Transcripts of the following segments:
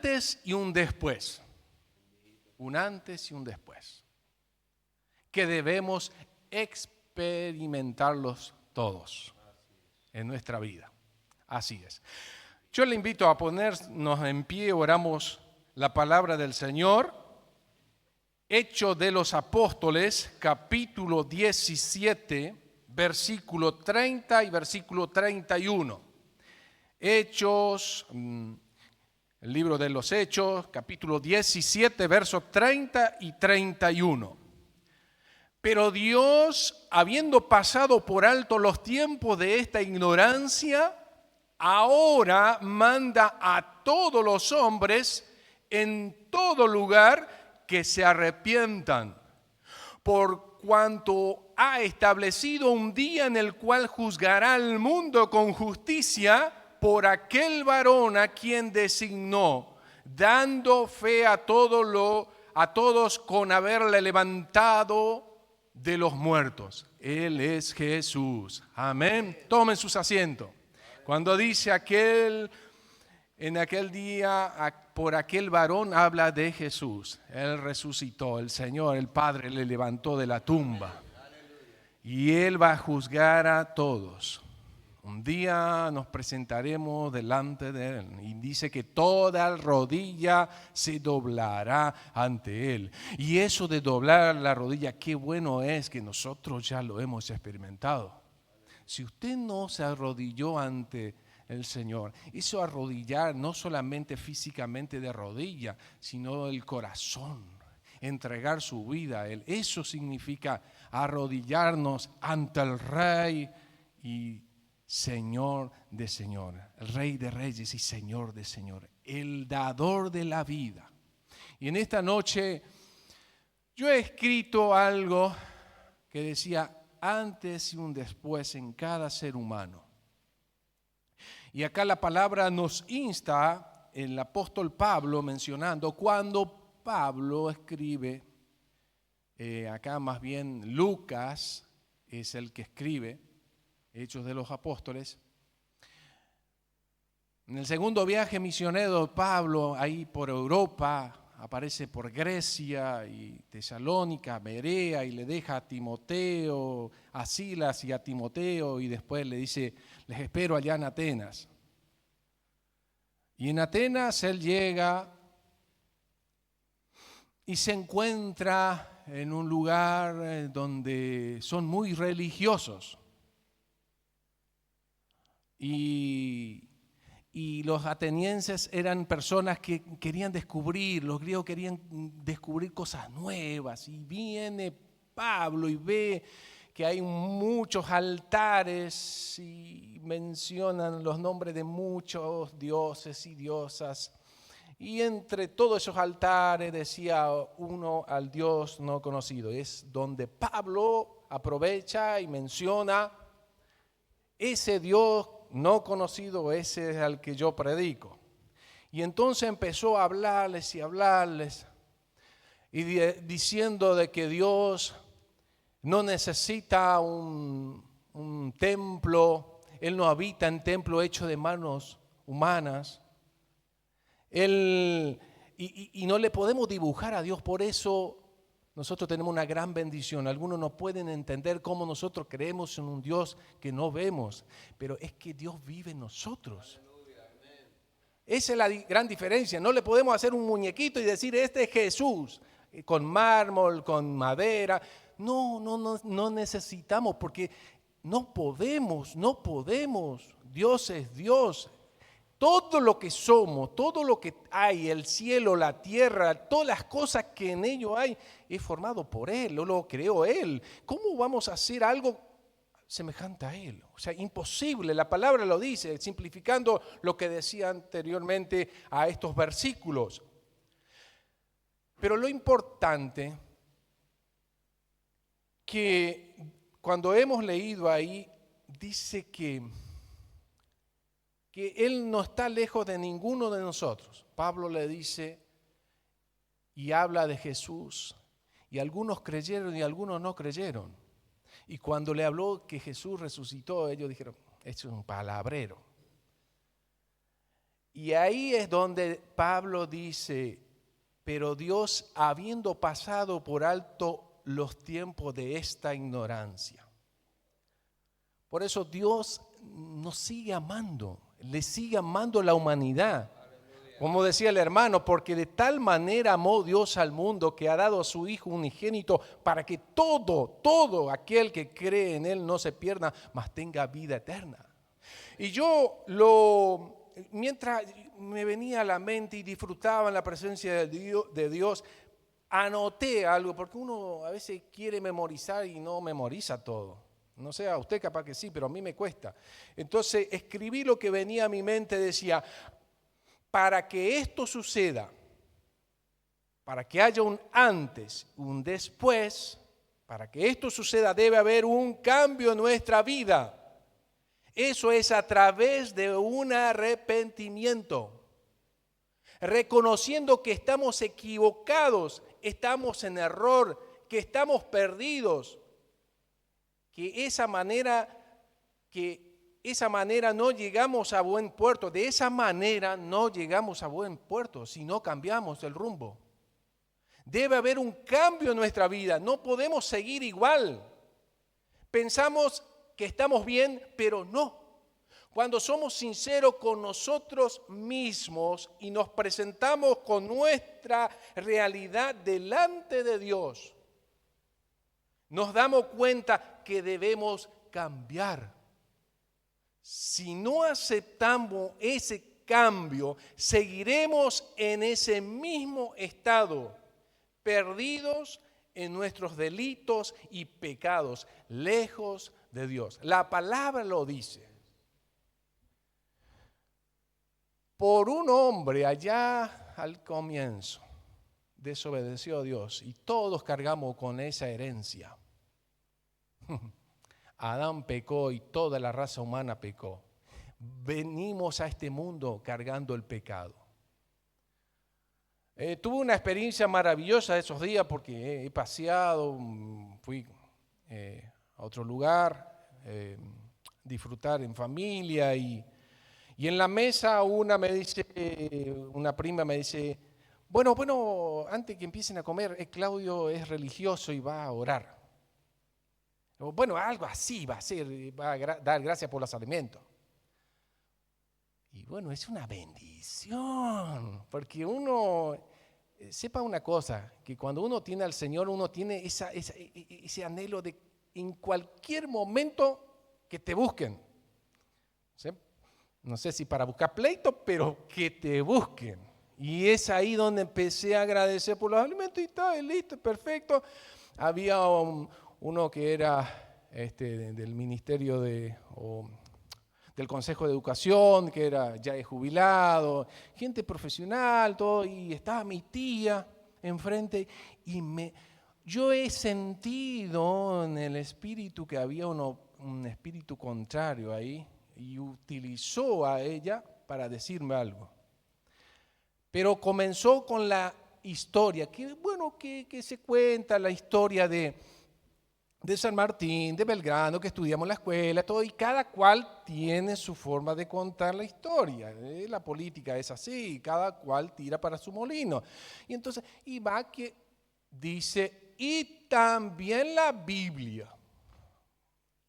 antes y un después. Un antes y un después. Que debemos experimentarlos todos en nuestra vida. Así es. Yo le invito a ponernos en pie, oramos la palabra del Señor. Hechos de los Apóstoles, capítulo 17, versículo 30 y versículo 31. Hechos, el libro de los Hechos, capítulo 17, versos 30 y 31. Pero Dios, habiendo pasado por alto los tiempos de esta ignorancia, ahora manda a todos los hombres en todo lugar que se arrepientan, por cuanto ha establecido un día en el cual juzgará al mundo con justicia por aquel varón a quien designó, dando fe a todos con haberle levantado de los muertos. Él es Jesús. Amén. Tomen sus asientos. Cuando dice en aquel día, por aquel varón, habla de Jesús. Él resucitó, el Señor, el Padre le levantó de la tumba. Y Él va a juzgar a todos. Un día nos presentaremos delante de Él. Y dice que toda rodilla se doblará ante Él. Y eso de doblar la rodilla, qué bueno es que nosotros ya lo hemos experimentado. Si usted no se arrodilló ante el Señor, hizo arrodillar no solamente físicamente de rodilla, sino el corazón, entregar su vida a Él. Eso significa arrodillarnos ante el Rey y Señor de señores, el Rey de reyes y Señor de señores, el dador de la vida. Y en esta noche yo he escrito algo que decía antes y un después en cada ser humano. Y acá la palabra nos insta, el apóstol Pablo mencionando, cuando Pablo escribe, acá más bien Lucas es el que escribe, Hechos de los Apóstoles. En el segundo viaje misionero de Pablo, ahí por Europa, aparece por Grecia y Tesalónica, Berea, y le deja a Timoteo, a Silas y a Timoteo, y después le dice, les espero allá en Atenas. Y en Atenas él llega y se encuentra en un lugar donde son muy religiosos. Y los atenienses eran personas que querían descubrir, los griegos querían descubrir cosas nuevas. Y viene Pablo y ve que hay muchos altares y mencionan los nombres de muchos dioses y diosas. Y entre todos esos altares decía uno al Dios no conocido. Es donde Pablo aprovecha y menciona ese Dios no conocido, ese es al que yo predico. Y entonces empezó a hablarles y diciendo de que Dios no necesita un templo, Él no habita en templo hecho de manos humanas. Y no le podemos dibujar a Dios, por eso nosotros tenemos una gran bendición. Algunos no pueden entender cómo nosotros creemos en un Dios que no vemos, pero es que Dios vive en nosotros. Esa es la gran diferencia. No le podemos hacer un muñequito y decir, este es Jesús, con mármol, con madera. No necesitamos, porque no podemos. Dios es Dios. Todo lo que somos, todo lo que hay, el cielo, la tierra, todas las cosas que en ello hay, es formado por Él, lo creó Él. ¿Cómo vamos a hacer algo semejante a Él? O sea, imposible, la palabra lo dice, simplificando lo que decía anteriormente a estos versículos. Pero lo importante, que cuando hemos leído ahí, dice que Él no está lejos de ninguno de nosotros. Pablo le dice y habla de Jesús, y algunos creyeron y algunos no creyeron. Y cuando le habló que Jesús resucitó, ellos dijeron, esto es un palabrero. Y ahí es donde Pablo dice, pero Dios, habiendo pasado por alto los tiempos de esta ignorancia. Por eso Dios nos sigue amando, le sigue amando la humanidad. Como decía el hermano, porque de tal manera amó Dios al mundo que ha dado a su Hijo unigénito para que todo aquel que cree en Él no se pierda, mas tenga vida eterna. Y mientras me venía a la mente y disfrutaba en la presencia de Dios, anoté algo, porque uno a veces quiere memorizar y no memoriza todo. No sé, a usted capaz que sí, pero a mí me cuesta. Entonces escribí lo que venía a mi mente, decía, para que esto suceda, para que haya un antes, un después, para que esto suceda debe haber un cambio en nuestra vida. Eso es a través de un arrepentimiento, reconociendo que estamos equivocados, estamos en error, que estamos perdidos, que esa manera no llegamos a buen puerto, de esa manera no llegamos a buen puerto si no cambiamos el rumbo. Debe haber un cambio en nuestra vida, no podemos seguir igual. Pensamos que estamos bien, pero no. Cuando somos sinceros con nosotros mismos y nos presentamos con nuestra realidad delante de Dios, nos damos cuenta que debemos cambiar. Si no aceptamos ese cambio, seguiremos en ese mismo estado, perdidos en nuestros delitos y pecados, lejos de Dios. La palabra lo dice. Por un hombre allá al comienzo desobedeció a Dios y todos cargamos con esa herencia. Adán pecó y toda la raza humana pecó. Venimos a este mundo cargando el pecado. Tuve una experiencia maravillosa esos días porque he paseado, fui a otro lugar, disfrutar en familia y en la mesa una prima me dice, bueno, antes que empiecen a comer, Claudio es religioso y va a orar. Bueno, algo así va a ser, va a dar gracias por los alimentos. Y bueno, es una bendición, porque uno, sepa una cosa, que cuando uno tiene al Señor, uno tiene ese anhelo de en cualquier momento que te busquen. No sé si para buscar pleito, pero que te busquen. Y es ahí donde empecé a agradecer por los alimentos y está, listo, perfecto. Había uno que era del ministerio del Consejo de Educación, que era ya jubilado, gente profesional, todo, y estaba mi tía enfrente y yo he sentido en el espíritu que había un espíritu contrario ahí y utilizó a ella para decirme algo. Pero comenzó con la historia, que se cuenta la historia de San Martín, de Belgrano, que estudiamos en la escuela, todo, y cada cual tiene su forma de contar la historia. La política es así, cada cual tira para su molino. Y entonces, y va que dice, y también la Biblia.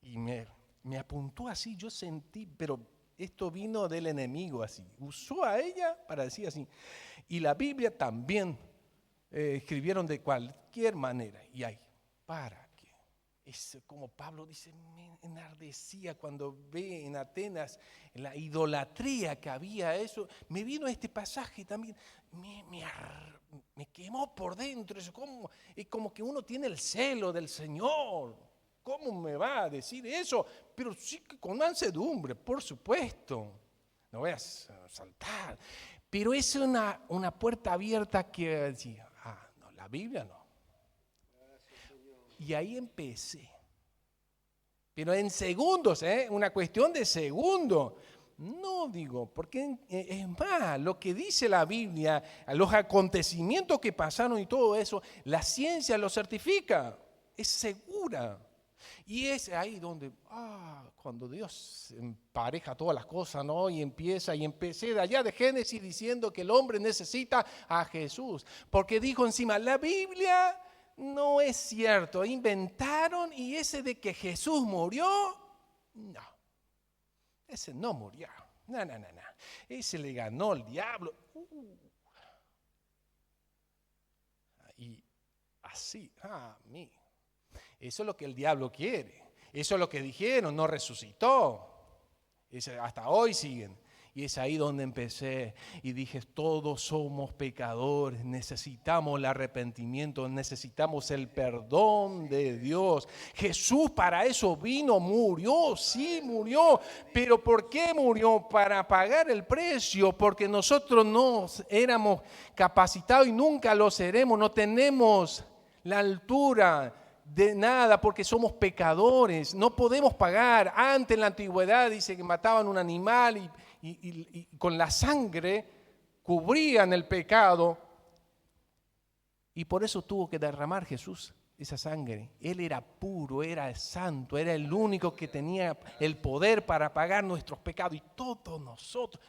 Y me apuntó así, yo sentí, pero esto vino del enemigo así. Usó a ella para decir así. Y la Biblia también escribieron de cualquier manera. Y ahí, ¿para qué? Es como Pablo dice, me enardecía cuando ve en Atenas la idolatría que había eso. Me vino este pasaje también, me quemó por dentro. Es como que uno tiene el celo del Señor. ¿Cómo me va a decir eso? Pero sí que con mansedumbre, por supuesto. No voy a saltar. Pero es una puerta abierta que decía, no, la Biblia no. Y ahí empecé. Pero en segundos, una cuestión de segundos. No digo, porque es más, lo que dice la Biblia, los acontecimientos que pasaron y todo eso, la ciencia lo certifica, es segura. Y es ahí donde, cuando Dios empareja todas las cosas, ¿no? Y empecé de allá de Génesis diciendo que el hombre necesita a Jesús. Porque dijo encima, la Biblia no es cierto, inventaron, y ese de que Jesús murió, no, ese no murió, no, ese le ganó el diablo. Y así, eso es lo que el diablo quiere. Eso es lo que dijeron, no resucitó. Hasta hoy siguen. Y es ahí donde empecé y dije, todos somos pecadores, necesitamos el arrepentimiento, necesitamos el perdón de Dios. Jesús para eso vino, murió, sí murió. Pero ¿por qué murió? Para pagar el precio, porque nosotros no éramos capacitados y nunca lo seremos, no tenemos la altura de nada porque somos pecadores, no podemos pagar. Antes en la antigüedad dice que mataban un animal y con la sangre cubrían el pecado, y por eso tuvo que derramar Jesús esa sangre. Él era puro, era santo, era el único que tenía el poder para pagar nuestros pecados. Y todos nosotros,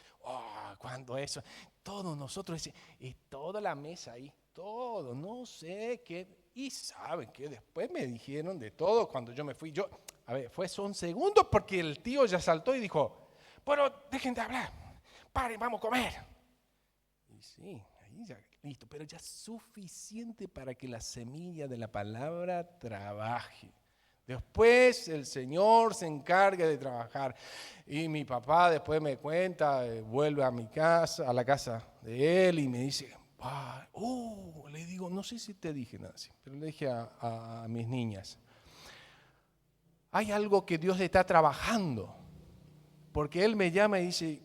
todos nosotros, y toda la mesa ahí, todo, no sé qué. Y saben que después me dijeron de todo cuando yo me fui. Son segundos porque el tío ya saltó y dijo, bueno, dejen de hablar, paren, vamos a comer. Y sí, ahí ya, listo, pero ya es suficiente para que la semilla de la palabra trabaje. Después el Señor se encarga de trabajar. Y mi papá después me cuenta, vuelve a mi casa, a la casa de él, y me dice, le digo, no sé si te dije nada así, pero le dije a mis niñas, hay algo que Dios está trabajando, porque Él me llama y dice,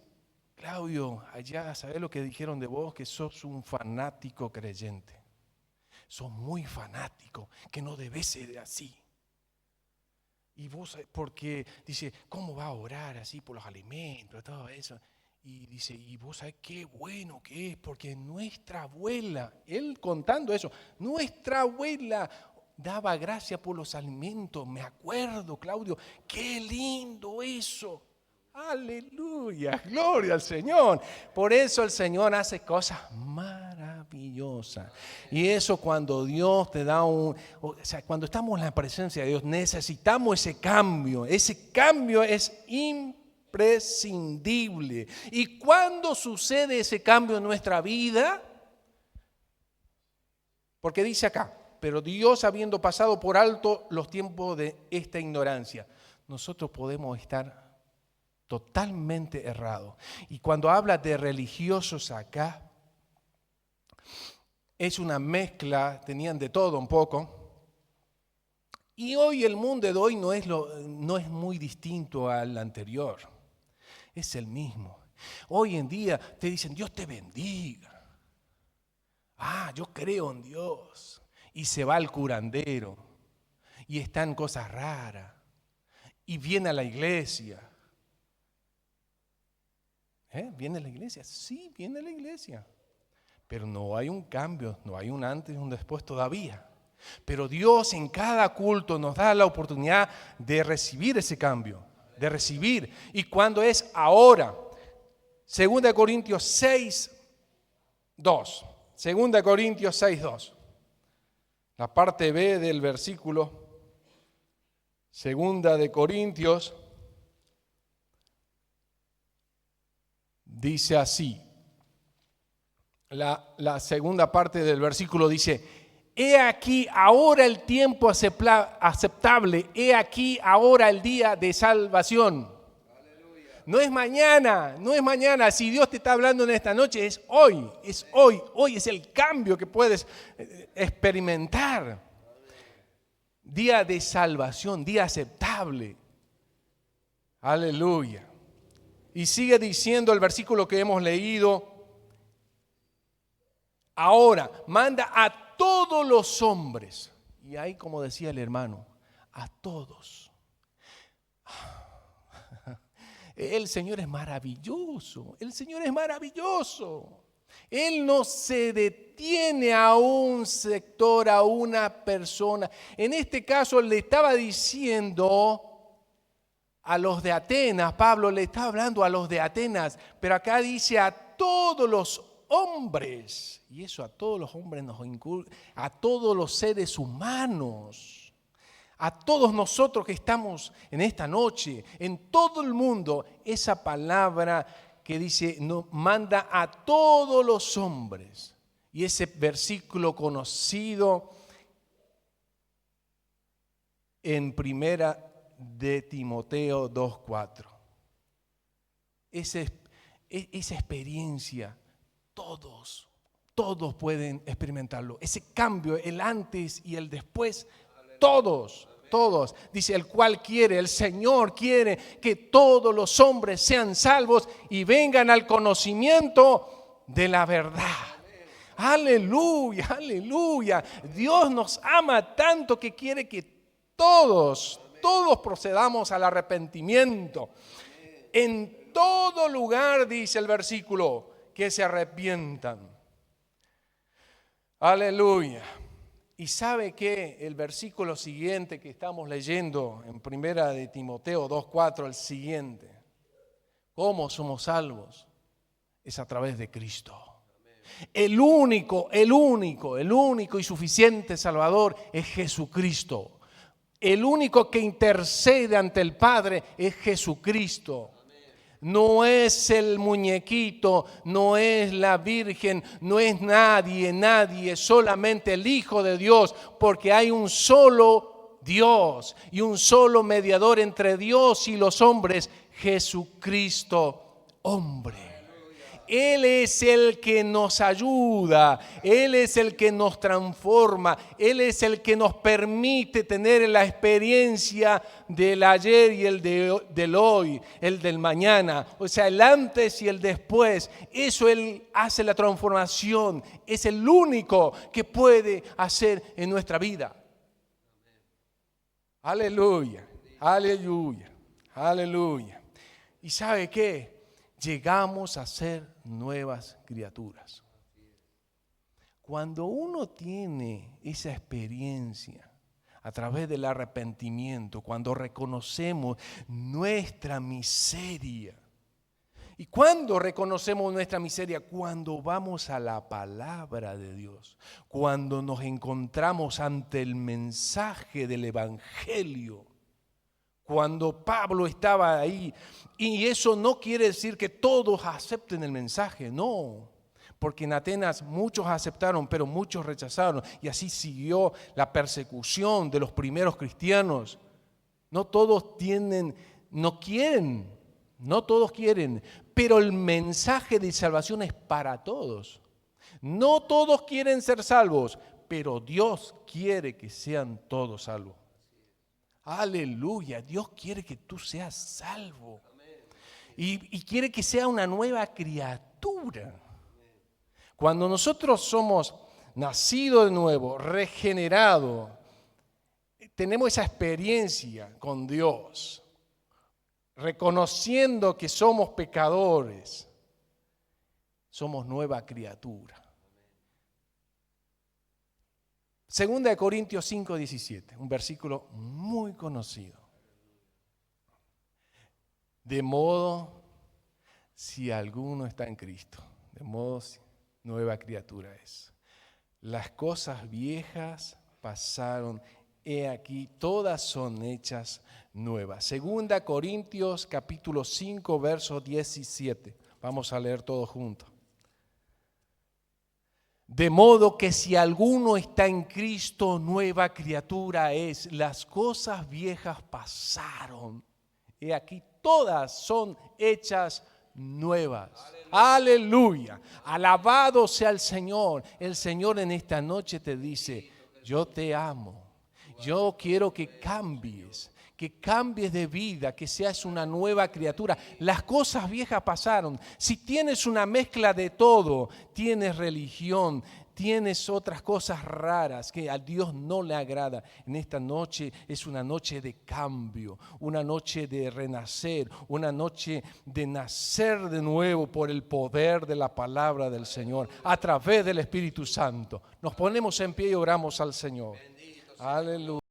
Claudio, allá, ¿sabes lo que dijeron de vos? Que sos un fanático creyente, sos muy fanático, que no debes ser así. Y vos, porque dice, ¿cómo va a orar así por los alimentos, todo eso? Y dice, y vos sabés qué bueno que es, porque nuestra abuela, él contando eso, nuestra abuela daba gracias por los alimentos, me acuerdo, Claudio, qué lindo eso. Aleluya, gloria al Señor. Por eso el Señor hace cosas maravillosas. Y eso cuando Dios te da cuando estamos en la presencia de Dios, necesitamos ese cambio. Ese cambio es imprescindible. ¿Y cuándo sucede ese cambio en nuestra vida? Porque dice acá, pero Dios habiendo pasado por alto los tiempos de esta ignorancia, nosotros podemos estar totalmente errados. Y cuando habla de religiosos acá, es una mezcla, tenían de todo un poco. Y hoy el mundo de hoy no es muy distinto al anterior. Es el mismo. Hoy en día te dicen, Dios te bendiga. Yo creo en Dios. Y se va al curandero. Y están cosas raras. Y viene a la iglesia. ¿Viene a la iglesia? Sí, viene a la iglesia. Pero no hay un cambio, no hay un antes y un después todavía. Pero Dios en cada culto nos da la oportunidad de recibir ese cambio, de recibir. ¿Y cuando es? Ahora. 2 Corintios 6, 2. 2 Corintios 6, 2. La parte B del versículo. 2 Corintios dice así. La segunda parte del versículo dice, he aquí ahora el tiempo aceptable, he aquí ahora el día de salvación. Aleluya. No es mañana, si Dios te está hablando en esta noche, es hoy es el cambio que puedes experimentar. Día de salvación, día aceptable. Aleluya. Y sigue diciendo el versículo que hemos leído, ahora manda a todos los hombres, y ahí como decía el hermano, a todos. El Señor es maravilloso, Él no se detiene tiene a un sector, a una persona. En este caso le estaba diciendo a los de Atenas, Pablo le está hablando a los de Atenas, pero acá dice a todos los hombres, y eso a todos los hombres nos incluye, a todos los seres humanos, a todos nosotros que estamos en esta noche, en todo el mundo, esa palabra que dice, nos manda a todos los hombres. Y ese versículo conocido en Primera de Timoteo 2:4. Esa experiencia, todos pueden experimentarlo. Ese cambio, el antes y el después, todos. Dice, el cual quiere, el Señor quiere que todos los hombres sean salvos y vengan al conocimiento de la verdad. Aleluya, aleluya. Dios nos ama tanto que quiere que todos procedamos al arrepentimiento. En todo lugar, dice el versículo, que se arrepientan. Aleluya. Y sabe que el versículo siguiente que estamos leyendo en Primera de Timoteo 2:4, el siguiente. ¿Cómo somos salvos? Es a través de Cristo. El único y suficiente Salvador es Jesucristo. El único que intercede ante el Padre es Jesucristo. No es el muñequito, no es la Virgen, no es nadie, solamente el Hijo de Dios, porque hay un solo Dios y un solo mediador entre Dios y los hombres, Jesucristo, hombre. Él es el que nos ayuda, Él es el que nos transforma, Él es el que nos permite tener la experiencia del ayer y el del hoy, el del mañana. O sea, el antes y el después. Eso Él hace la transformación. Es el único que puede hacer en nuestra vida. Aleluya, aleluya, aleluya. ¿Y sabe qué? Llegamos a ser nuevas criaturas. Cuando uno tiene esa experiencia a través del arrepentimiento, cuando reconocemos nuestra miseria. ¿Y cuándo reconocemos nuestra miseria? Cuando vamos a la palabra de Dios, cuando nos encontramos ante el mensaje del Evangelio. Cuando Pablo estaba ahí, y eso no quiere decir que todos acepten el mensaje, no, porque en Atenas muchos aceptaron, pero muchos rechazaron, y así siguió la persecución de los primeros cristianos. No todos no todos quieren, pero el mensaje de salvación es para todos. No todos quieren ser salvos, pero Dios quiere que sean todos salvos. Aleluya, Dios quiere que tú seas salvo. Y quiere que sea una nueva criatura. Cuando nosotros somos nacidos de nuevo, regenerados, tenemos esa experiencia con Dios, reconociendo que somos pecadores, somos nueva criatura. 2 Corintios 5:17, un versículo muy conocido. De modo, si alguno está en Cristo, de modo nueva criatura es. Las cosas viejas pasaron, he aquí, todas son hechas nuevas. 2 Corintios capítulo 5, verso 17. Vamos a leer todo juntos. De modo que si alguno está en Cristo, nueva criatura es. Las cosas viejas pasaron. Y aquí todas son hechas nuevas. Aleluya. Alabado sea el Señor. El Señor en esta noche te dice, yo te amo. Yo quiero que cambies de vida, que seas una nueva criatura. Las cosas viejas pasaron. Si tienes una mezcla de todo, tienes religión, tienes otras cosas raras que a Dios no le agrada, en esta noche es una noche de cambio, una noche de renacer, una noche de nacer de nuevo por el poder de la palabra del Señor, a través del Espíritu Santo. Nos ponemos en pie y oramos al Señor. Aleluya.